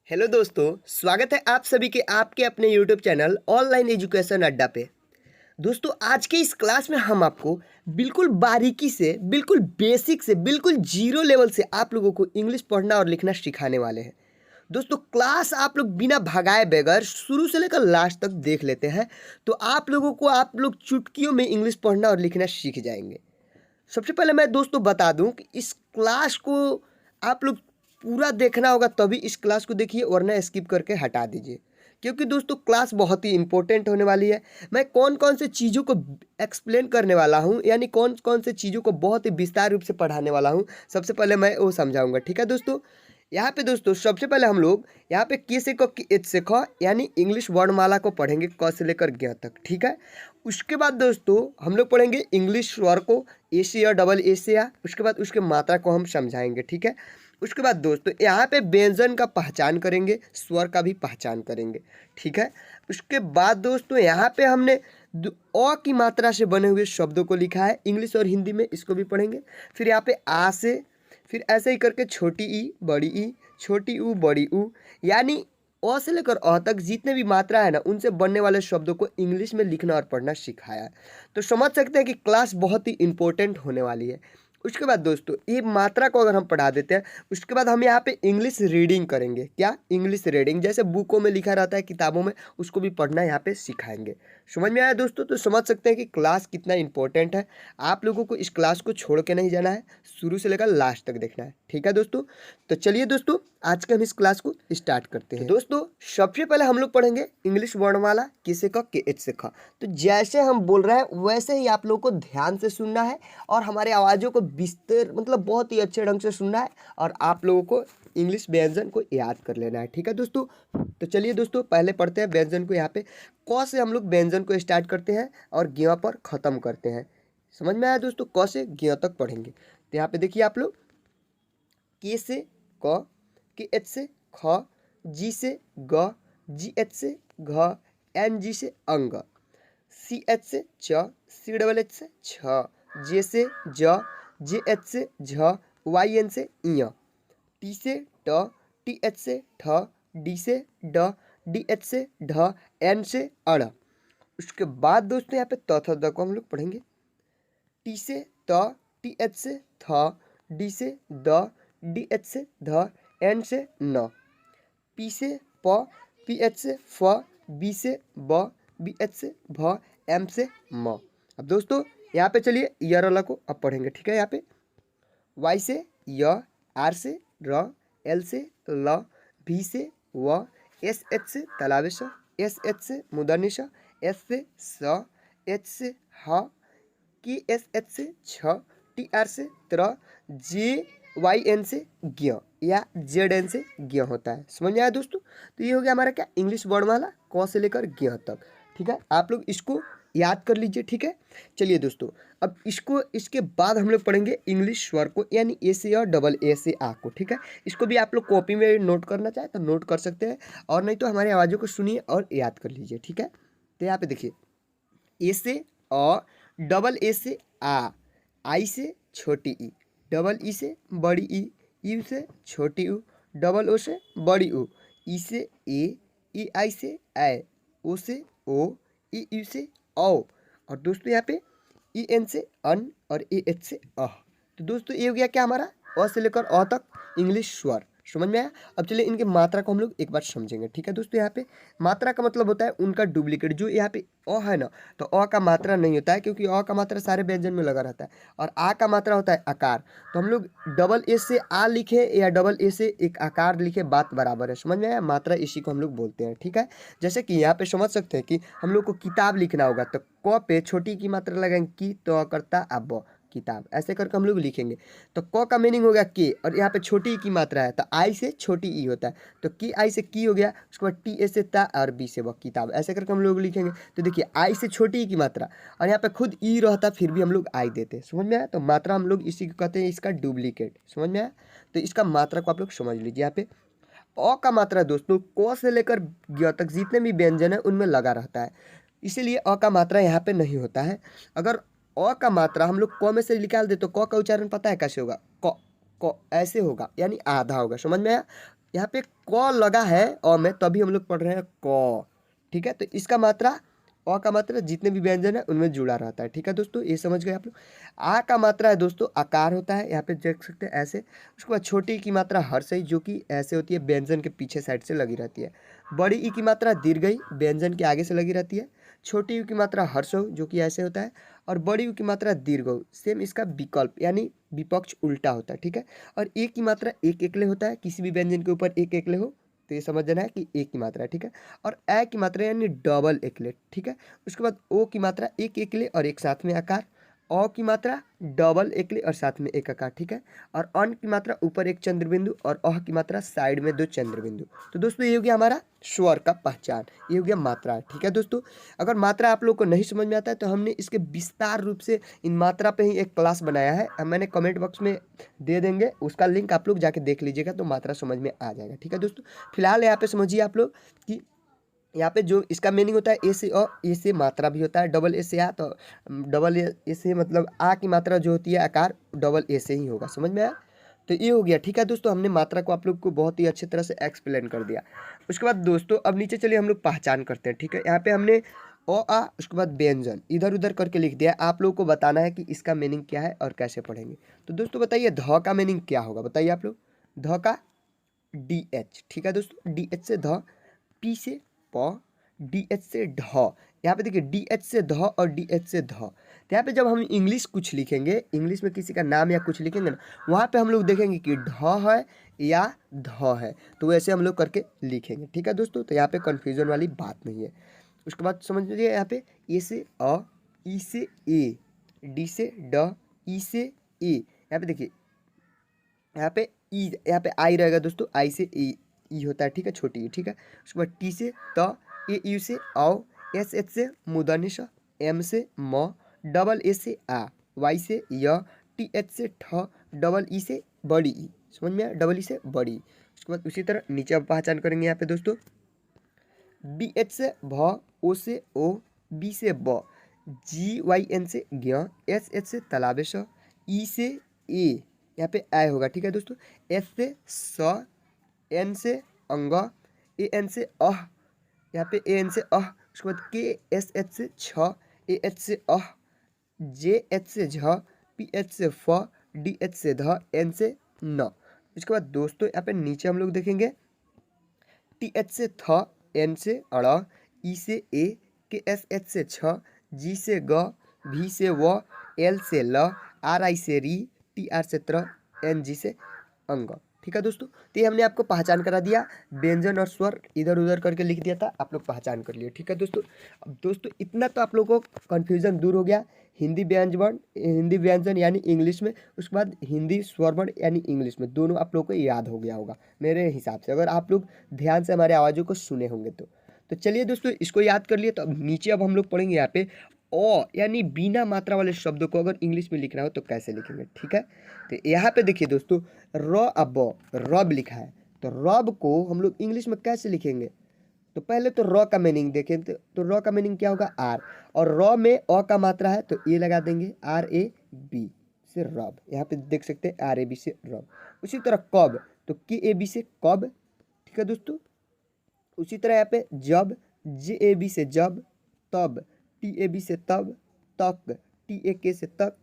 Hello दोस्तों, स्वागत है आप सभी के आपके अपने यूट्यूब चैनल ऑनलाइन एजुकेशन अड्डा पे। दोस्तों, आज के इस क्लास में हम आपको बिल्कुल बारीकी से, बिल्कुल बेसिक से, बिल्कुल जीरो लेवल से आप लोगों को इंग्लिश पढ़ना और लिखना सिखाने वाले हैं। दोस्तों, क्लास आप लोग बिना भगाए बगैर शुरू से लेकर लास्ट तक देख लेते हैं तो आप लोग चुटकियों में इंग्लिश पढ़ना और लिखना सीख जाएंगे। सबसे पहले मैं दोस्तों बता दूं कि इस क्लास को आप लोग पूरा देखना होगा, तभी इस क्लास को देखिए, वरना स्किप करके हटा दीजिए। क्योंकि दोस्तों क्लास बहुत ही इंपॉर्टेंट होने वाली है। मैं कौन कौन से चीज़ों को एक्सप्लेन करने वाला हूं, यानी कौन कौन से चीज़ों को बहुत ही विस्तार रूप से पढ़ाने वाला हूं, सबसे पहले मैं वो समझाऊंगा। ठीक है दोस्तों, यहाँ पे दोस्तों सबसे पहले हम लोग यहाँ पे के से क, एच से ख, यानी इंग्लिश वर्णमाला को पढ़ेंगे क से लेकर ज्ञ तक। ठीक है, उसके बाद दोस्तों हम लोग पढ़ेंगे इंग्लिश स्वर को, ए से या डबल ए से या। उसके बाद उसके मात्रा को हम समझाएंगे। ठीक है, उसके बाद दोस्तों यहाँ पे व्यंजन का पहचान करेंगे, स्वर का भी पहचान करेंगे। ठीक है, उसके बाद दोस्तों यहाँ पे हमने अ की मात्रा से बने हुए शब्दों को लिखा है इंग्लिश और हिंदी में, इसको भी पढ़ेंगे। फिर यहाँ पे आ से, फिर ऐसे ही करके छोटी ई बड़ी ई, छोटी ऊ बड़ी ऊ, यानी अ से लेकर अ तक जितने भी मात्रा है ना, उनसे बनने वाले शब्दों को इंग्लिश में लिखना और पढ़ना सिखाया है। तो समझ सकते हैं कि क्लास बहुत ही इंपॉर्टेंट होने वाली है। उसके बाद दोस्तों ये मात्रा को अगर हम पढ़ा देते हैं, उसके बाद हम यहाँ पे इंग्लिश रीडिंग करेंगे। क्या? इंग्लिश रीडिंग, जैसे बुकों में लिखा रहता है, किताबों में, उसको भी पढ़ना यहाँ पे सिखाएंगे। समझ में आया दोस्तों? तो समझ सकते हैं कि क्लास कितना इंपॉर्टेंट है। आप लोगों को इस क्लास को छोड़ के नहीं जाना है, शुरू से लेकर लास्ट तक देखना है। ठीक है दोस्तों, तो चलिए दोस्तों आज के हम इस क्लास को स्टार्ट करते हैं। तो दोस्तों सबसे पहले हम लोग पढ़ेंगे इंग्लिश वर्णमाला किसे क, के एच से ख। तो जैसे हम बोल रहे हैं वैसे ही आप लोगों को ध्यान से सुनना है और हमारे आवाज़ों को विस्तार मतलब बहुत ही अच्छे ढंग से सुनना है और आप लोगों को इंग्लिश व्यंजन को याद कर लेना है। ठीक है दोस्तों, तो चलिए दोस्तों पहले पढ़ते हैं व्यंजन को। यहाँ पे क से हम लोग व्यंजन को स्टार्ट करते हैं और ज्ञ पर ख़त्म करते हैं। समझ में आया दोस्तों? क से ज्ञ तक पढ़ेंगे। तो यहाँ पे देखिए आप लोग, के से क, के एच से ख, जी से ग, जी एच से घ, एन जी से अंग, सी एच से च, सी डबल एच से छ, जे से ज, जे एच से झ, वाई एन से इय, टी से ट, टी एच से ठ, डी से ड, डी एच से ढ, एन से अड़। उसके बाद दोस्तों यहाँ पे त थ द को हम लोग पढ़ेंगे। टी से त, टी एच से थ, डी से द, डी एच से ध, एन से न, पी से प, पी एच से फ, बी से ब, बी एच से भ, एम से म। अब दोस्तों यहाँ पे चलिए यर वाला को अब पढ़ेंगे। ठीक है, यहाँ पे वाई से य, आर से र, एल से ल, भी से व, एस एच से तालाबे स, एस एच से मुदनी स, एस से स, एच से ह, की एस एच से छ, टी आर से त्र, जे वाई एन से ज्ञ या जेड एन से ज्ञ होता है। समझ में आया दोस्तों? तो ये हो गया हमारा क्या, इंग्लिश वर्णमाला क से लेकर ज्ञ तक। ठीक है, आप लोग इसको याद कर लीजिए। ठीक है, चलिए दोस्तों अब इसके बाद हम लोग पढ़ेंगे इंग्लिश स्वर को, यानी ए से और डबल ए से आ को। ठीक है, इसको भी आप लोग कॉपी में नोट करना चाहे तो नोट कर सकते हैं, और नहीं तो हमारी आवाज़ों को सुनिए और याद कर लीजिए। ठीक है, तो यहाँ पे देखिए, ए से अ, डबल ए से आ, आई से छोटी ई, डबल ई से बड़ी ई, यू से छोटी ऊ, डबल ओ से बड़ी ऊ, ई से ए, ई आई से ऐ, ओ से ओ, ई यू से औ, और दोस्तों यहाँ पे ई एन से अन और ए एच से अह। तो दोस्तों ये हो गया क्या, हमारा अ से लेकर अ तक इंग्लिश स्वर। समझ में आया? अब चलिए इनके मात्रा को हम लोग एक बार समझेंगे। ठीक है दोस्तों, यहाँ पे मात्रा का मतलब होता है उनका डुप्लीकेट। जो यहाँ पे अ है ना, तो अ का मात्रा नहीं होता है, क्योंकि अ का मात्रा सारे व्यंजन में लगा रहता है, और आ का मात्रा होता है आकार। तो हम लोग डबल ए से आ लिखे या डबल ए से एक आकार लिखे, बात बराबर है। समझ में आया? मात्रा इसी को हम लोग बोलते हैं। ठीक है, जैसे कि यहाँ पे समझ सकते हैं कि हम लोग को किताब लिखना होगा, तो क पे छोटी की मात्रा लगाएंगे की, तो करता अब किताब, ऐसे करके हम लोग लिखेंगे। तो क का मीनिंग हो गया के, और यहाँ पे छोटी की मात्रा है तो आई से छोटी ई होता है, तो की आई से की हो गया। उसके बाद टी ए से ता और बी से वह किताब, ऐसे करके हम लोग लिखेंगे। तो देखिए आई से छोटी की मात्रा, और यहाँ पे खुद ई रहता फिर भी हम लोग आई देते। समझ में आया? तो मात्रा हम लोग इसी को कहते हैं इसका डुप्लीकेट। समझ में आया? तो इसका मात्रा को आप लोग समझ लीजिए। यहाँ पे अ का मात्रा दोस्तों क से लेकर ज्ञ तक जितने भी व्यंजन है उनमें लगा रहता है, इसीलिए अ का मात्रा यहाँ पे नहीं होता है। अगर अ का मात्रा हम लोग क में से निकाल दे तो क का उच्चारण पता है कैसे होगा? क क ऐसे होगा, यानी आधा होगा। समझ में आया? यहाँ पे क लगा है अ में, तभी हम लोग पढ़ रहे हैं क। ठीक है, तो इसका मात्रा अ का मात्रा जितने भी व्यंजन है उनमें जुड़ा रहता है। ठीक है दोस्तों, ये समझ गए आप लोग। आ का मात्रा है दोस्तों आकार होता है, यहाँ पे देख सकते हैं ऐसे। उसके बाद छोटी ई की मात्रा हर्षई, जो कि ऐसे होती है, व्यंजन के पीछे साइड से लगी रहती है। बड़ी ई की मात्रा दीर्घई, व्यंजन के आगे से लगी रहती है। छोटी यू की मात्रा हर्षौ, जो कि ऐसे होता है। और बड़ी यू की मात्रा दीर्घौ, सेम इसका विकल्प यानी विपक्ष उल्टा होता है। ठीक है, और ए की मात्रा एक एकले होता है, किसी भी व्यंजन के ऊपर एक एकले हो तो ये समझ जाना है कि ए की मात्रा है। ठीक है, और ए की मात्रा यानी डबल एकले। ठीक है, उसके बाद ओ की मात्रा एक एकले और एक साथ में आकार। अ की मात्रा डबल एकले और साथ में एक आकार। ठीक है, और अन की मात्रा ऊपर एक चंद्र बिंदु और अह की मात्रा साइड में दो चंद्र बिंदु। तो दोस्तों ये हो गया हमारा स्वर का पहचान, ये हो गया मात्रा। ठीक है दोस्तों, अगर मात्रा आप लोग को नहीं समझ में आता है तो हमने इसके विस्तार रूप से इन मात्रा पे ही एक क्लास बनाया है, मैंने कमेंट बॉक्स में दे देंगे, उसका लिंक आप लोग जाके देख लीजिएगा तो मात्रा समझ में आ जाएगा। ठीक है दोस्तों, फिलहाल यहाँ पे समझिए आप लोग कि यहाँ पे जो इसका मीनिंग होता है ए से अ, ए से मात्रा भी होता है, डबल ए से आ, तो डबल ए से मतलब आ की मात्रा जो होती है आकार डबल ए से ही होगा। समझ में आया? तो ये हो गया। ठीक है दोस्तों, हमने मात्रा को आप लोग को बहुत ही अच्छी तरह से एक्सप्लेन कर दिया। उसके बाद दोस्तों अब नीचे चलिए हम लोग पहचान करते हैं। ठीक है, यहाँ पे हमने अ आ उसके बाद व्यंजन इधर उधर करके लिख दिया। आप लोगों को बताना है कि इसका मीनिंग क्या है और कैसे पढ़ेंगे। तो दोस्तों बताइए ध का मीनिंग क्या होगा, बताइए आप लोग। ध का डी एच। ठीक है दोस्तों, डी एच से ध, पी से प, डी एच से ढ। यहाँ पे देखिए डी एच से ध और डी एच से ध। तो यहाँ पे जब हम इंग्लिश कुछ लिखेंगे, इंग्लिश में किसी का नाम या कुछ लिखेंगे ना, वहाँ पे हम लोग देखेंगे कि ढ है या ध है, तो वैसे हम लोग करके लिखेंगे। ठीक है दोस्तों, तो यहाँ पे कन्फ्यूजन वाली बात नहीं है। उसके बाद समझ लीजिए यहाँ पे ए से अ, ई से ए, डी से ड, ई से ए। यहाँ पे देखिए यहाँ पे ई, यहाँ पे आई रहेगा दोस्तों, आई से ई होता है। ठीक है, छोटी ई। ठीक है, उसके बाद टी से त, ए यू से आओ, एस एच से मूर्धन्य ष, एम से म, डबल ए से आ, वाई से य, टी एच से ठ, डबल ई से बड़ी ई। समझ में आया, डबल ई से बड़ी ई। उसके बाद उसी तरह नीचे अब पहचान करेंगे यहाँ पे दोस्तों, बी एच से भ, ओ से ओ, बी से ब, जी वाई एन से ज्ञ, एस एच से तलाबेश, ई से ए, यहाँ पे आई होगा। ठीक है दोस्तों, एस से स, एन से अंग, ए एन से अह, यहाँ पे ए एन से अह। उसके बाद के एस एच से छ, ए एच से अह, जे एच से झ, पी एच से फ, डी एच से ध, एन से न। इसके बाद दोस्तों यहाँ पे नीचे हम लोग देखेंगे टी एच से थ, एन से अड़, ई से ए, के एस एच से छ, जी से ग, भी से व, एल से ल, आर आई से री, टी आर से त्र, एन जी से अंग। ठीक है दोस्तों, तो ये हमने आपको पहचान करा दिया, व्यंजन और स्वर इधर उधर करके लिख दिया था, आप लोग पहचान कर लिए। ठीक है दोस्तों, अब दोस्तों इतना तो आप लोगों को कन्फ्यूजन दूर हो गया। हिंदी व्यंजन यानी इंग्लिश में, उसके बाद हिंदी स्वर वर्ण यानी इंग्लिश में, दोनों आप लोगों को याद हो गया होगा मेरे हिसाब से, अगर आप लोग ध्यान से हमारे आवाज़ों को सुने होंगे तो चलिए दोस्तों इसको याद कर लिए। तो अब नीचे अब हम लोग पढ़ेंगे यहाँ पे ओ यानी बिना मात्रा वाले शब्दों को अगर इंग्लिश में लिखना हो तो कैसे लिखेंगे। ठीक है, तो यहाँ पे देखिए दोस्तों, र अब रब लिखा है, तो रब को हम लोग इंग्लिश में कैसे लिखेंगे। तो पहले तो र का मीनिंग देखें, तो र का मीनिंग क्या होगा, आर, और र में अ का मात्रा है तो ए लगा देंगे, आर ए बी से रब। यहाँ पे देख सकते हैं आर ए बी से रब। उसी तरह कब, तो के ए बी से कब। ठीक है दोस्तों, उसी तरह यहाँ पे जब, जे ए बी से जब, तब, टी ए बी से तब, तक, टी ए के से तक,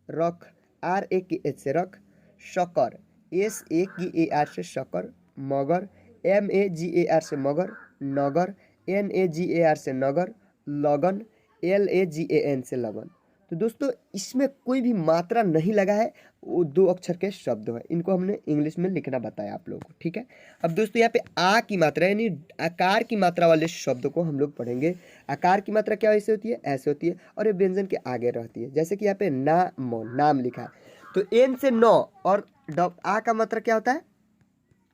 रख, आर ए के एच से रख, शकर, एस ए की ए आर से शकर, मगर, M A ji A R से मगर, नगर, N A ji A R से नगर, लगन, L A ji A N से लगन। तो दोस्तों इसमें कोई भी मात्रा नहीं लगा है, वो दो अक्षर के शब्द है, इनको हमने इंग्लिश में लिखना बताया आप लोगों को। ठीक है, अब दोस्तों यहाँ पे आ की मात्रा यानी आकार की मात्रा वाले शब्द को हम लोग पढ़ेंगे। आकार की मात्रा क्या ऐसे होती है, ऐसे होती है, और ये व्यंजन के आगे रहती है। जैसे कि यहाँ पे नाम लिखा है, तो एन से नौ, और आ का मात्रा क्या होता है,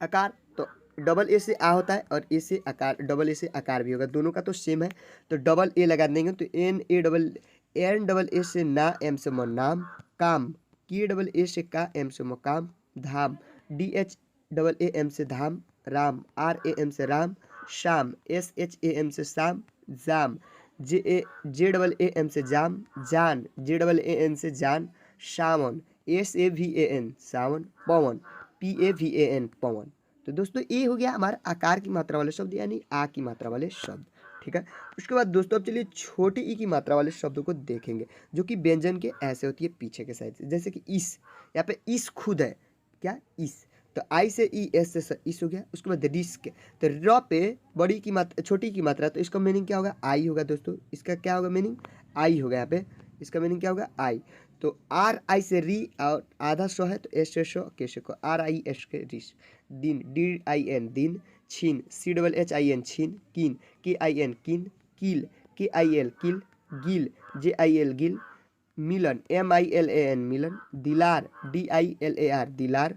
आकार, तो डबल ए से आ होता है और ए से आकार, डबल ए से आकार भी होगा, दोनों का तो सेम है, तो डबल ए लगा देंगे। तो एन डबल ए से ना, एम से म नाम, काम, के डबल ए से का, एम से मकाम, धाम, D H double A M से धाम, राम, आर ए एम से राम, शाम, एस एच ए एम से शाम, जाम, जे डबल ए एम से जाम, जान, जे डबल ए एन से जान, सावन, S A V A N सावन, पवन, P A V A N पवन। तो दोस्तों ये हो गया हमारा आकार की मात्रा वाले शब्द यानी आ की मात्रा वाले शब्द। ठीक है, उसके बाद दोस्तों अब चलिए छोटी ई की मात्रा वाले शब्दों को देखेंगे जो कि व्यंजन के ऐसे होती है पीछे के साइड से, जैसे कि इस, यहाँ पे इस खुद है, क्या इस, तो आई से ई एस से इस हो गया। उसके बाद रिस्क, तो र पे बड़ी की मात्रा छोटी की मात्रा, तो इसका मीनिंग क्या होगा, आई होगा दोस्तों। इसका क्या होगा मीनिंग, आई होगा। यहाँ पे इसका मीनिंग क्या होगा, आई। तो आर आई से री और आधा सौ है तो एस से सौ के से को, आर आई एस के रिस। दिन, डी आई एन दिन। छीन, C double H I N छीन। किन, के आई एन किन। कील, के आई एल किल। गिल, जे आई एल गिल। मिलन, M I L A N मिलन। दिलार, D I L A R दिलार।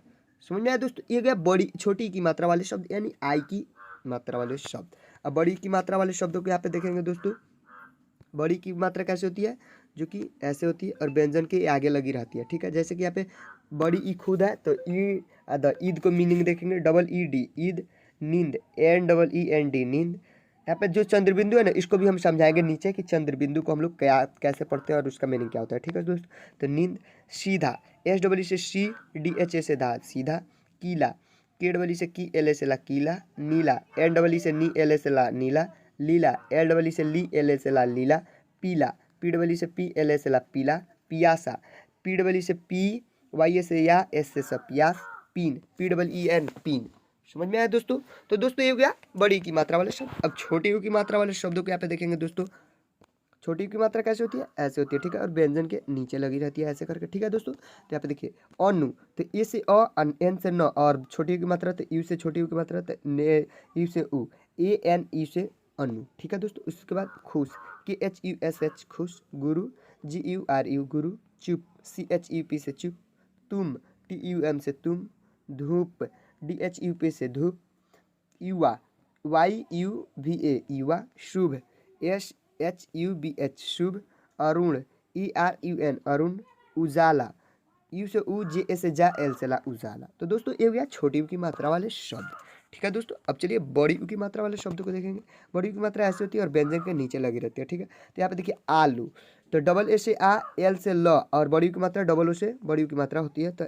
समझ में आया दोस्तों, ये गया बड़ी छोटी की मात्रा वाले शब्द यानी आई की मात्रा वाले शब्द। अब बड़ी की मात्रा वाले शब्दों को यहाँ पे देखेंगे दोस्तों। बड़ी की मात्रा कैसे होती है, जो कि ऐसे होती है और व्यंजन के आगे लगी रहती है। ठीक है, जैसे कि यहाँ पे बड़ी ई खुद है तो ई ईद को मीनिंग देखेंगे, डबल ई डी ईद। नींद, N double E N D नींद। यहाँ पे जो चंद्र बिंदु है ना, इसको भी हम समझाएंगे नीचे कि चंद्र बिंदु को हम लोग क्या कैसे पढ़ते हैं और उसका मीनिंग क्या होता है। ठीक है दोस्तों, तो नींद। सीधा, एस डबल ई से सी, डी एच ए से धा सीधा। कीला, के डबल ई से की एल ए से ला कीला। नीला, एन डबल ई से नी एल ए से ला नीला। लीला, एल डबल ई से ली एल ए से ला लीला। पीला, पी डबल ई से पी एल ए से ला पीला। पियासा, पी डबल ई से पी वाई ए से या एस से सब पियास। पीन, पी डबल ई एन पीन। समझ में आया दोस्तों, तो दोस्तों ये हो गया बड़ी की मात्रा वाले शब्द। अब छोटी की मात्रा वाले शब्दों को यहाँ पे देखेंगे दोस्तों। छोटी की मात्रा कैसे होती है, ऐसे होती है। ठीक है, और व्यंजन के नीचे लगी रहती है ऐसे करके। ठीक है दोस्तों, तो यहाँ पे देखिए अनु, तो ए से अ, एन से न, और छोटी की मात्रा तो यू से छोटी की मात्रा तो ने, यू से उ, ए एन यू से अनु। ठीक है दोस्तों, उसके बाद खुश, के एच यू एस एच खुश। गुरु, जी यू आर यू गुरु। चुप, सी एच यू पी से चुप। तुम, टी यू एम से तुम। धूप, डी एच यू पी से धूप। युवा, वाई यू वी ए युवा। शुभ, S H U B H शुभ। Arun, E R U N Arun. उजाला, यू से उ, जे ए से जा, एल से ला उजाला। तो दोस्तों ये हो गया छोटी यू की मात्रा वाले शब्द। ठीक है दोस्तों, अब चलिए बड़ी यू की मात्रा वाले शब्दों को देखेंगे। बड़ी यू की मात्रा ऐसी होती है और व्यंजन के नीचे लगी रहती है। ठीक है, तो यहाँ पे देखिए आलू, तो डबल ए से आ, एल से ल, और बड़ी यू की मात्रा डबल ओ से बड़ी यू की मात्रा होती है, तो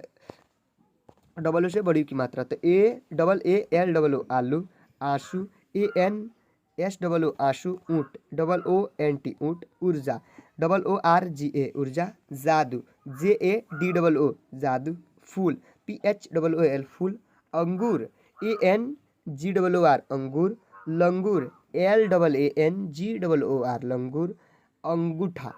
डबल ओ से बड़ी यू की मात्रा, तो A double A L double O आलू। आंसू, A N S double O आंसू। ऊँट, डबल ओ एन टी ऊँट। ऊर्जा, डबल ओ आर जी ए ऊर्जा। जादू, जे ए डी डबल ओ जादू। फूल, P H double O L फूल। अंगूर, A N G double O R अंगूर। लंगूर, L double A N G double O R लंगूर। अंगूठा,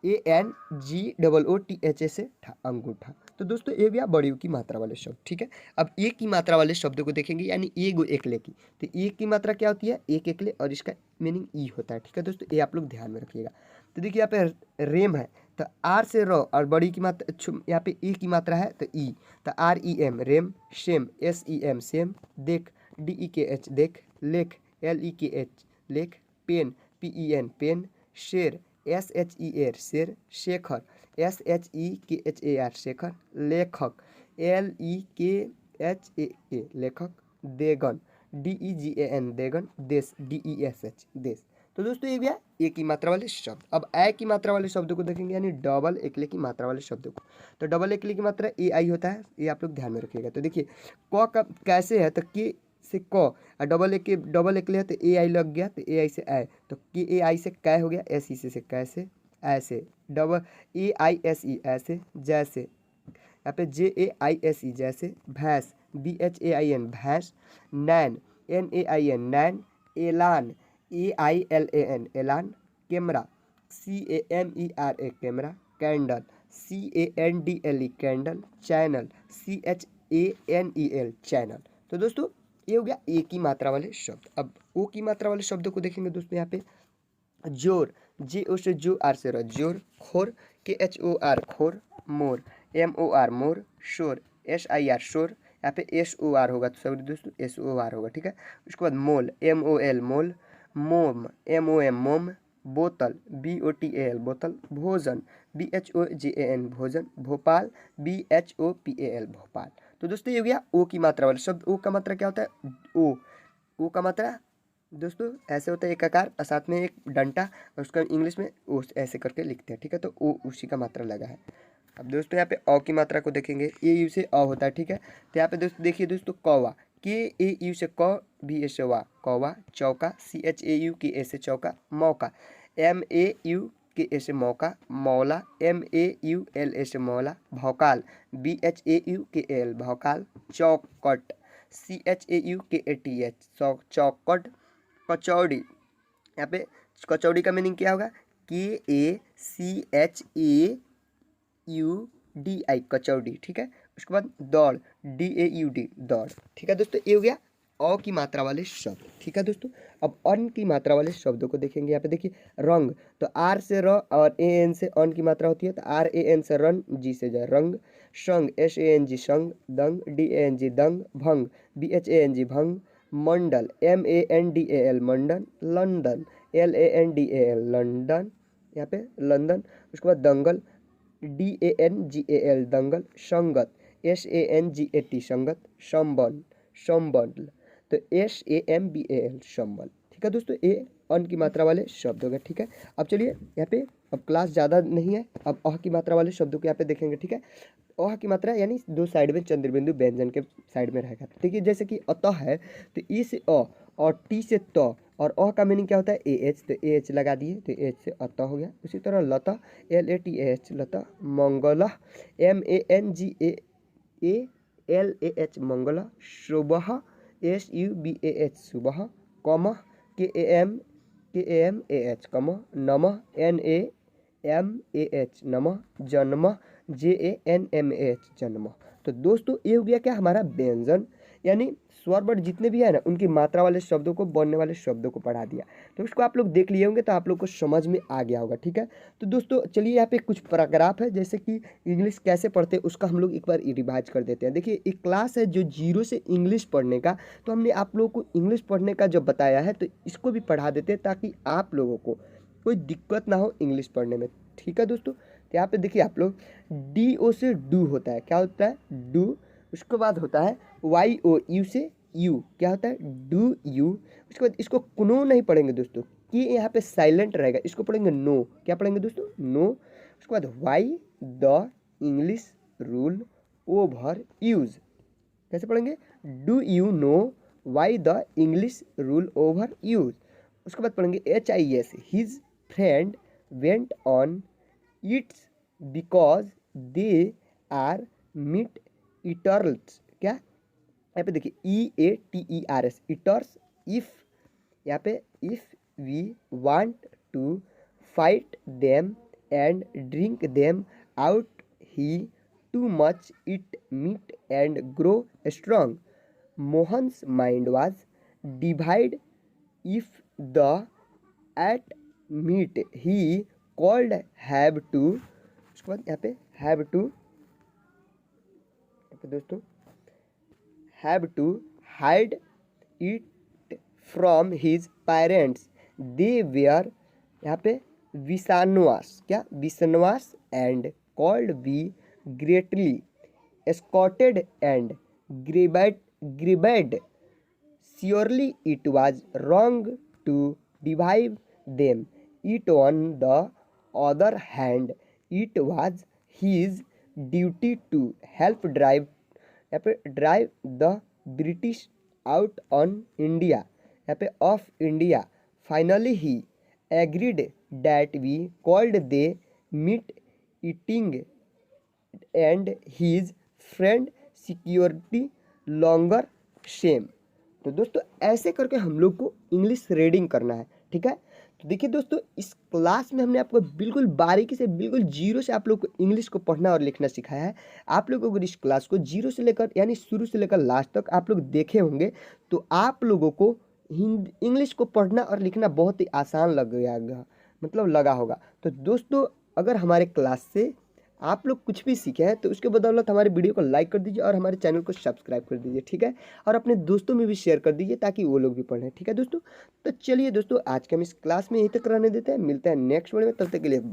A N G double O T H A से अंगूठा। तो दोस्तों ये गया बड़ी यू की मात्रा वाले शब्द। ठीक है, अब एक की मात्रा वाले शब्दों को देखेंगे यानी एगो एकले की। तो एक की मात्रा क्या होती है, एक एकले, और इसका मीनिंग ई होता है। ठीक है दोस्तों, ये आप लोग ध्यान में रखिएगा। तो देखिए यहाँ पे रेम है, तो आर से र, और बड़ी की मात्रा यहाँ पे ए की मात्रा है तो ई, तो आर ई एम रेम। शेम, एस ई एम सेम। देख, डी ई के एच देख। लेख, एल ई के एच लेख। Pen, P E N pen. शेर, एस एच ई एर शेर। Shekhar, S H E K H A R Shekhar. लेखक, L E K H A के लेखक। देगन, D E ji A N देगन। देश, D E S H देश। तो दोस्तों ये गया ए की मात्रा वाले शब्द। अब ए की मात्रा वाले शब्दों को देखेंगे यानी डबल एकले की मात्रा वाले शब्दों को। तो डबल एकले की मात्रा ए आई होता है, ये आप लोग ध्यान में रखिएगा। तो देखिए क का कैसे है, तो के से क, और डबल एकले है तो ए आई लग गया, तो ए आई से आई, तो के ए आई से कै हो गया, एस ई से कैसे ऐसे। Double A I S E ऐसे। जैसे, यहाँ पे जे ए आई एस ई जैसे। भैंस, B H A I N भैंस। नैन, एन ए आई एन नैन। एलान, A I L A N एलान। Camera, C A M E R A camera. Candle, C A N D L E candle. Channel, C H A N E L channel. तो दोस्तों ये हो गया ए की मात्रा वाले शब्द। अब ओ की मात्रा वाले शब्दों को देखेंगे दोस्तों। यहाँ पे जोर, जे ओ से जो, आर से र जोर। खोर, के एच ओ आर खोर। मोर, एम ओ आर मोर। शोर, एस आई आर शोर। यहाँ पे एस ओ आर होगा, तो सॉरी दोस्तों एस ओ आर होगा। ठीक है, उसके बाद मोल, एम ओ एल मोल। मोम, एम ओ एम मोम। बोतल, B O T A L बोतल। भोजन, B H O J A N भोजन। Bhopal, B H O P A L Bhopal. तो दोस्तों ये हो गया ओ की मात्रा वाला शब्द। ओ का मात्रा क्या होता है, ओ का मात्रा दोस्तों ऐसे होता है एक आकार और साथ में एक डंटा, और उसका इंग्लिश में ओ ऐसे करके लिखते हैं। ठीक है, तो ओ उसी का मात्रा लगा है। अब दोस्तों यहाँ पे अ की मात्रा को देखेंगे, ए यू से अ होता है। ठीक है, तो यहाँ पे दोस्तों देखिए दोस्तों कौवा, KAU से क भी ऐसे वा कौवा चौका, CHAU के ऐसे चौका मौका, MAU के ऐसे मौका मौला, MAUL ऐसे मौला भौकाल, BHAU के एल भौकाल चौकट, CHAU के ATH चौकट कचौड़ी। यहाँ पे कचौड़ी का मीनिंग क्या होगा? KACHAUDI कचौड़ी, ठीक है। उसके बाद दौड़, DAUD दौड़, ठीक है दोस्तों। ये हो गया अ की मात्रा वाले शब्द, ठीक है दोस्तों। अब अन की मात्रा वाले शब्दों को देखेंगे। यहाँ पे देखिए रंग, तो आर से र और AN से अन की मात्रा होती है, तो RAN से रन, जी से जाए रंग। संग, SANG संग, दंग, DANG दंग, भंग, BHANG भंग, मंडल, MANDAL मंडन, लंदन, LANDAL लंदन, यहाँ पे लंदन। उसके बाद दंगल, DANGAL दंगल, संगत, SANGAT संगत, संबल संबल, तो SAMBAL संबल, ठीक है दोस्तों। ये अन की मात्रा वाले शब्द हो गए, ठीक है। अब चलिए यहाँ पे, अब क्लास ज़्यादा नहीं है, अब अह की मात्रा वाले शब्दों को यहाँ पे देखेंगे, ठीक है। अह की मात्रा यानी दो साइड में चंद्र बिंदु व्यंजन के साइड में रहेगा, ठीक है। जैसे कि अतः है तो ई से अ और टी से त, और अह का मीनिंग क्या होता है? AH, तो AH लगा दिए, तो AH से अतः हो गया। उसी तरह लता, LATAH लता, मंगल, MANGALAH मंगल, सुबह, SUBAH सुबह, कम, KAMAH कम, नमः, NAMAH नमः, जन्म, JANMAH जन्म। तो दोस्तों ये हो गया क्या? हमारा व्यंजन यानी स्वर वर्ण जितने भी है ना, उनकी मात्रा वाले शब्दों को, बनने वाले शब्दों को पढ़ा दिया। तो इसको आप लोग देख लिए होंगे, तो आप लोग को समझ में आ गया होगा, ठीक है। तो दोस्तों चलिए यहाँ पे कुछ पैराग्राफ है, जैसे कि इंग्लिश कैसे पढ़ते हैं उसका हम लोग एक बार रिवाइज कर देते हैं। देखिए एक क्लास है जो जीरो से इंग्लिश पढ़ने का, तो हमने आप लोगों को इंग्लिश पढ़ने का जो बताया है, तो इसको भी पढ़ा देते हैं ताकि आप लोगों को कोई दिक्कत ना हो इंग्लिश पढ़ने में, ठीक है दोस्तों। तो यहाँ पे देखिए आप लोग, DO से डू होता है, क्या होता है? डू। उसके बाद होता है YOU से यू, क्या होता है? Do you. उसके बाद इसको कुनो नहीं पढ़ेंगे दोस्तों, कि यहाँ पे साइलेंट रहेगा, इसको पढ़ेंगे नो, क्या पढ़ेंगे दोस्तों? नो। उसके बाद why the English rule over us, कैसे पढ़ेंगे? Do you know why the English rule over us. उसके बाद पढ़ेंगे HIS his friend went on its because they are meat eaters, क्या? यहाँ पे देखिए EATERS ईटर्स। इफ, यहाँ पे if we want to fight them and drink them out he too much eat meat and grow strong. Mohan's mind was divide if the ate meet he called have to. उसके बाद यहाँ पे have to, दोस्तों have to hide it from his parents. They were, यहाँ पे विशानवास, क्या? विशानवास and called be greatly escorted and grieved. Surely it was wrong to divide them. It on the other hand, it was his duty to help drive the British out on India, यहाँ पे of India. Finally he agreed that we called they meat eating and his friend security longer same. तो दोस्तों ऐसे करके हम लोग को English reading करना है, ठीक है। तो देखिए दोस्तों इस क्लास में हमने आपको बिल्कुल बारीकी से, बिल्कुल जीरो से आप लोग को इंग्लिश को पढ़ना और लिखना सिखाया है। आप लोगों को इस क्लास को जीरो से लेकर यानी शुरू से लेकर लास्ट तक आप लोग देखे होंगे, तो आप लोगों को हिंदी इंग्लिश को पढ़ना और लिखना बहुत ही आसान लगा होगा। तो दोस्तों अगर हमारे क्लास से आप लोग कुछ भी सीखे हैं तो उसके बदौलत हमारे वीडियो को लाइक कर दीजिए और हमारे चैनल को सब्सक्राइब कर दीजिए, ठीक है। और अपने दोस्तों में भी शेयर कर दीजिए ताकि वो लोग भी पढ़ें, ठीक है दोस्तों। तो चलिए दोस्तों आज के हम इस क्लास में यहीं तक रहने देते हैं, मिलते हैं नेक्स्ट वीडियो में, तब तक के लिए बाय।